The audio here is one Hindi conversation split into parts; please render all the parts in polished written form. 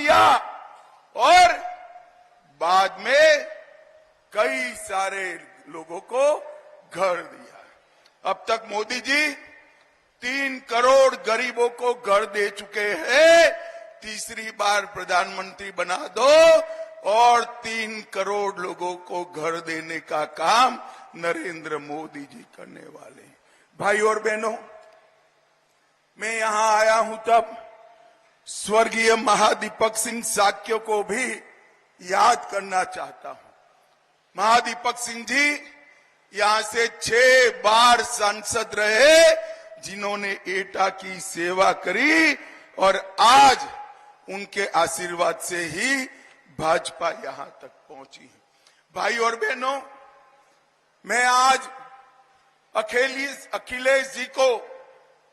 दिया और बाद में कई सारे लोगों को घर दिया। अब तक मोदी जी 3 करोड़ गरीबों को घर दे चुके हैं। तीसरी बार प्रधानमंत्री बना दो और 3 करोड़ लोगों को घर देने का काम नरेंद्र मोदी जी करने वाले हैं। भाई और बहनों, मैं यहां आया हूं तब स्वर्गीय महादीपक सिंह साक्य को भी याद करना चाहता हूं। महादीपक सिंह जी यहां से 6 बार सांसद रहे, जिन्होंने एटा की सेवा करी और आज उनके आशीर्वाद से ही भाजपा यहां तक पहुंची है। भाई और बहनों, मैं आज अखिलेश जी को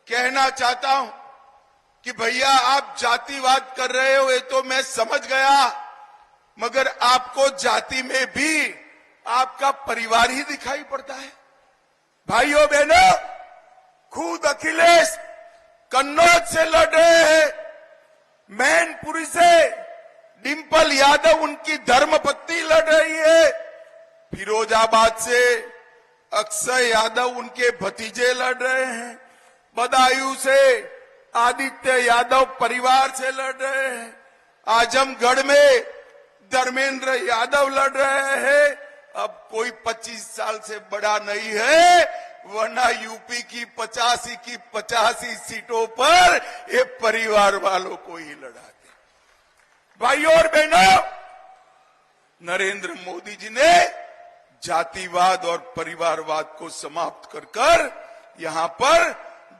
कहना चाहता हूं कि भैया आप जातिवाद कर रहे हो, ये तो मैं समझ गया, मगर आपको जाति में भी आपका परिवार ही दिखाई पड़ता है। भाइयों बहनों, खुद अखिलेश कन्नौज से लड़ रहे हैं, मैनपुरी से डिंपल यादव उनकी धर्मपत्नी लड़ रही है, फिरोजाबाद से अक्षय यादव उनके भतीजे लड़ रहे हैं, बदायूं से आदित्य यादव परिवार से लड़ रहे हैं, आजमगढ़ में धर्मेंद्र यादव लड़ रहे हैं। अब कोई 25 साल से बड़ा नहीं है, वरना यूपी की 85 सीटों पर ये परिवार वालों को ही लड़ाते। भाइयों और बहनों, नरेंद्र मोदी जी ने जातिवाद और परिवारवाद को समाप्त कर यहां पर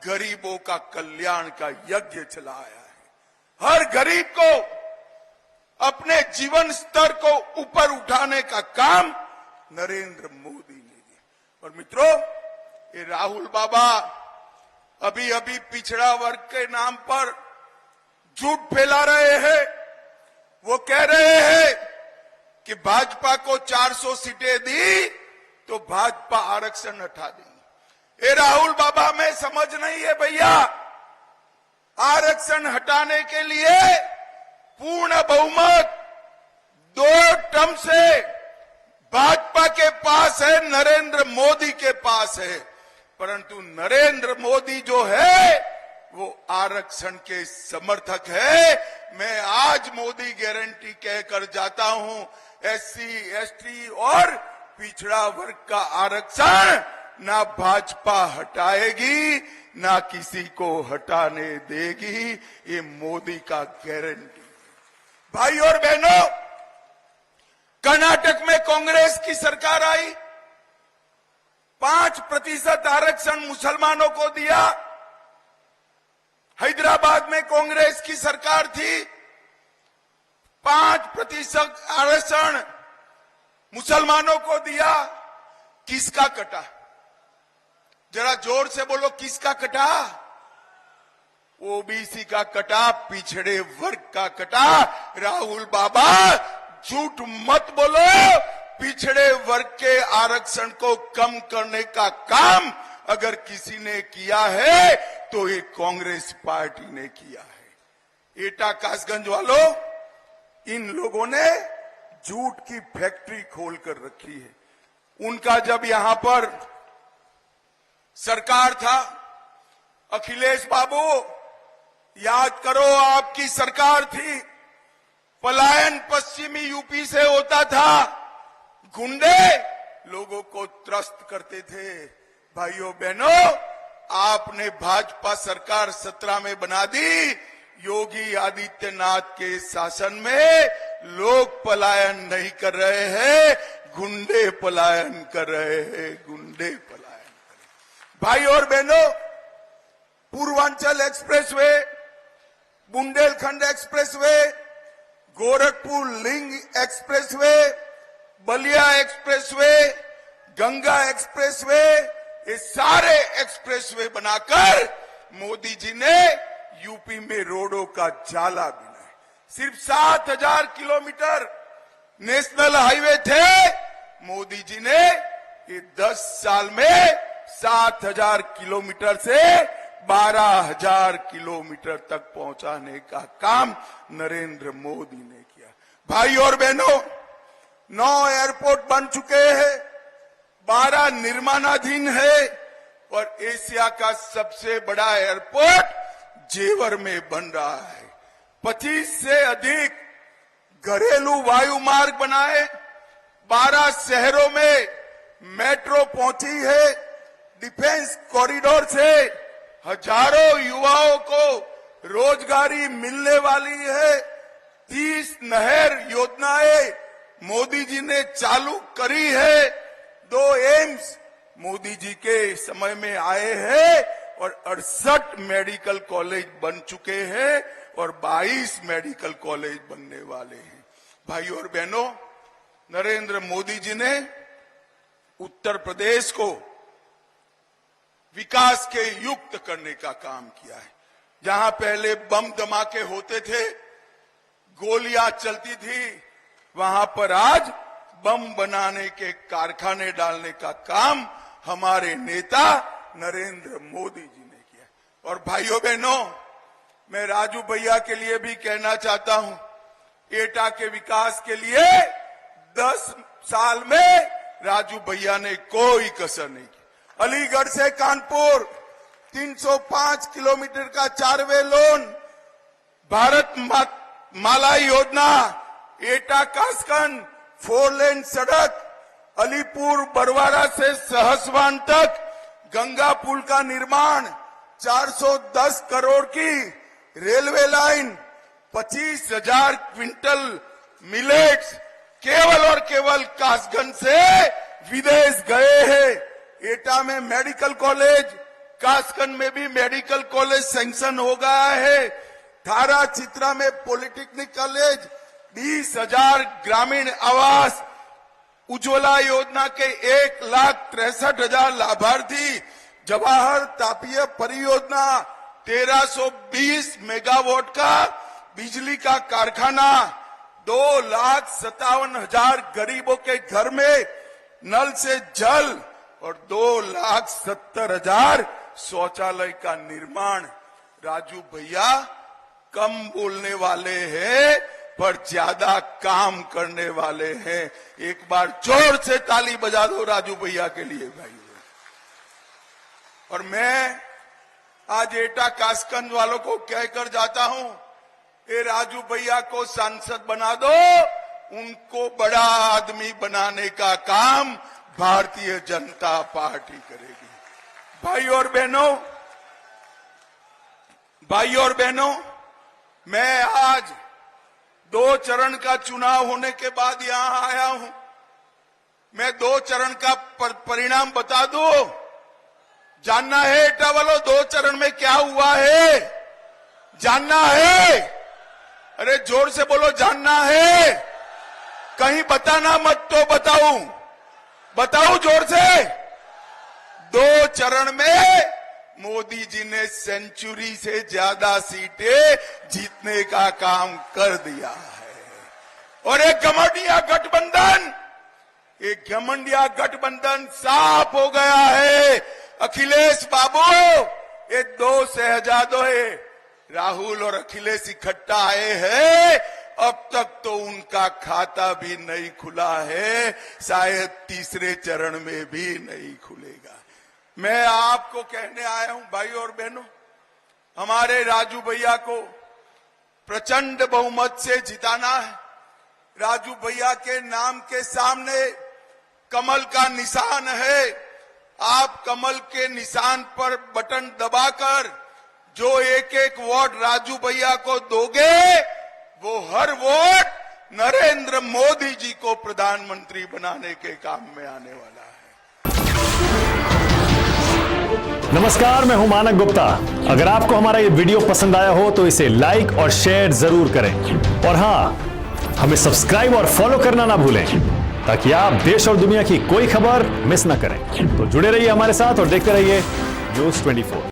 गरीबों का कल्याण का यज्ञ चलाया है। हर गरीब को अपने जीवन स्तर को ऊपर उठाने का काम नरेंद्र मोदी ने किया। और मित्रों, ये राहुल बाबा अभी अभी पिछड़ा वर्ग के नाम पर झूठ फैला रहे हैं। वो कह रहे हैं कि भाजपा को 400 सीटें दी तो भाजपा आरक्षण हटा देंगे। ये राहुल बाबा में समझ नहीं है भैया। आरक्षण हटाने के लिए पूर्ण बहुमत 2 टर्म से भाजपा के पास है, नरेंद्र मोदी के पास है, परंतु नरेंद्र मोदी जो है वो आरक्षण के समर्थक है। मैं आज मोदी गारंटी कहकर जाता हूं, SC, ST और पिछड़ा वर्ग का आरक्षण ना भाजपा हटाएगी, ना किसी को हटाने देगी। ये मोदी का गारंटी। भाई और बहनों, कर्नाटक में कांग्रेस की सरकार आई, 5% आरक्षण मुसलमानों को दिया। हैदराबाद में कांग्रेस की सरकार थी, 5% आरक्षण मुसलमानों को दिया। किसका कटा? जरा जोर से बोलो, किसका कटा? ओबीसी का कटा, पिछड़े वर्ग का कटा। राहुल बाबा झूठ मत बोलो। पिछड़े वर्ग के आरक्षण को कम करने का काम अगर किसी ने किया है तो ये कांग्रेस पार्टी ने किया है। एटा कासगंज वालों, इन लोगों ने झूठ की फैक्ट्री खोलकर रखी है। उनका जब यहां पर सरकार था, अखिलेश बाबू याद करो, आपकी सरकार थी, पलायन पश्चिमी यूपी से होता था, गुंडे लोगों को त्रस्त करते थे। भाइयों बहनों, आपने भाजपा सरकार 17 में बना दी। योगी आदित्यनाथ के शासन में लोग पलायन नहीं कर रहे हैं, गुंडे पलायन कर रहे हैं, गुंडे पलायन कर रहे हैं। भाई और बहनों, Purvanchal expressway, Bundelkhand expressway, Gorakhpur link expressway, Ballia expressway, Ganga expressway, ये सारे एक्सप्रेसवे बनाकर मोदी जी ने यूपी में रोडों का जाला बनाया। सिर्फ 7000 किलोमीटर नेशनल हाईवे थे, मोदी जी ने ये 10 साल में 7000 किलोमीटर से 12,000 किलोमीटर तक पहुंचाने का काम नरेंद्र मोदी ने किया। भाई और बहनों, 9 एयरपोर्ट बन चुके हैं, 12 निर्माणाधीन है और एशिया का सबसे बड़ा एयरपोर्ट जेवर में बन रहा है। 25 से अधिक घरेलू वायु मार्ग बनाए, 12 शहरों में मेट्रो पहुंची है, डिफेंस कॉरिडोर से हजारों युवाओं को रोजगारी मिलने वाली है। 30 नहर योजनाएं मोदी जी ने चालू करी है। 2 एम्स मोदी जी के समय में आए हैं और 68 मेडिकल कॉलेज बन चुके हैं और 22 मेडिकल कॉलेज बनने वाले हैं। भाई और बहनों, नरेंद्र मोदी जी ने उत्तर प्रदेश को विकास के युक्त करने का काम किया है। जहां पहले बम धमाके होते थे, गोलियां चलती थी, वहां पर आज बम बनाने के कारखाने डालने का काम हमारे नेता नरेंद्र मोदी जी ने किया। और भाइयों बहनों, मैं राजू भैया के लिए भी कहना चाहता हूं, एटा के विकास के लिए 10 साल में राजू भैया ने कोई कसर नहीं की। अलीगढ़ से कानपुर 305 किलोमीटर का 4वे लोन, भारत माला योजना, एटा कासगंज 4 लेन सड़क, अलीपुर बरवाड़ा से सहसवान तक गंगा पुल का निर्माण, 410 करोड़ की रेलवे लाइन, 25,000 क्विंटल मिलेट्स केवल और केवल कासगंज से विदेश गए हैं। एटा में मेडिकल कॉलेज, कासगंज में भी मेडिकल कॉलेज सैंक्शन हो गया है। थारा चित्रा में पॉलिटेक्निक कॉलेज, 20,000 ग्रामीण आवास, उज्ज्वला योजना के 1,63,000 लाभार्थी, जवाहर तापीय परियोजना, 1320 मेगावाट का बिजली का कारखाना, 2,57,000 गरीबों के घर में नल से जल और 2,70,000 शौचालय का निर्माण। राजू भैया कम बोलने वाले हैं पर ज्यादा काम करने वाले हैं। एक बार जोर से ताली बजा दो राजू भैया के लिए भाई। और मैं आज एटा कासगंज वालों को कहकर जाता हूं, ये राजू भैया को सांसद बना दो, उनको बड़ा आदमी बनाने का काम भारतीय जनता पार्टी करेगी। भाई और बहनों, मैं आज 2 चरण का चुनाव होने के बाद यहां आया हूं। मैं 2 चरण का परिणाम बता दूं। जानना है एटा वालों, 2 चरण में क्या हुआ है? जानना है? अरे जोर से बोलो, जानना है? कहीं बताना मत तो बताऊं जोर से। 2 चरण में मोदी जी ने सेंचुरी से ज्यादा सीटें जीतने का काम कर दिया है। और एक घमंडिया गठबंधन साफ हो गया है। अखिलेश बाबू, ये 2 शहजादों है, राहुल और अखिलेश इकट्ठा आए हैं, अब तक तो उनका खाता भी नहीं खुला है, शायद तीसरे चरण में भी नहीं खुलेगा। मैं आपको कहने आया हूं भाई और बहनों, हमारे राजू भैया को प्रचंड बहुमत से जिताना है। राजू भैया के नाम के सामने कमल का निशान है। आप कमल के निशान पर बटन दबाकर जो एक वोट राजू भैया को दोगे, वो हर वोट नरेंद्र मोदी जी को प्रधानमंत्री बनाने के काम में आने वाला है। नमस्कार, मैं हूं मानक गुप्ता। अगर आपको हमारा ये वीडियो पसंद आया हो तो इसे लाइक और शेयर जरूर करें। और हां, हमें सब्सक्राइब और फॉलो करना ना भूलें ताकि आप देश और दुनिया की कोई खबर मिस ना करें। तो जुड़े रहिए हमारे साथ और देखते रहिए न्यूज़ 24।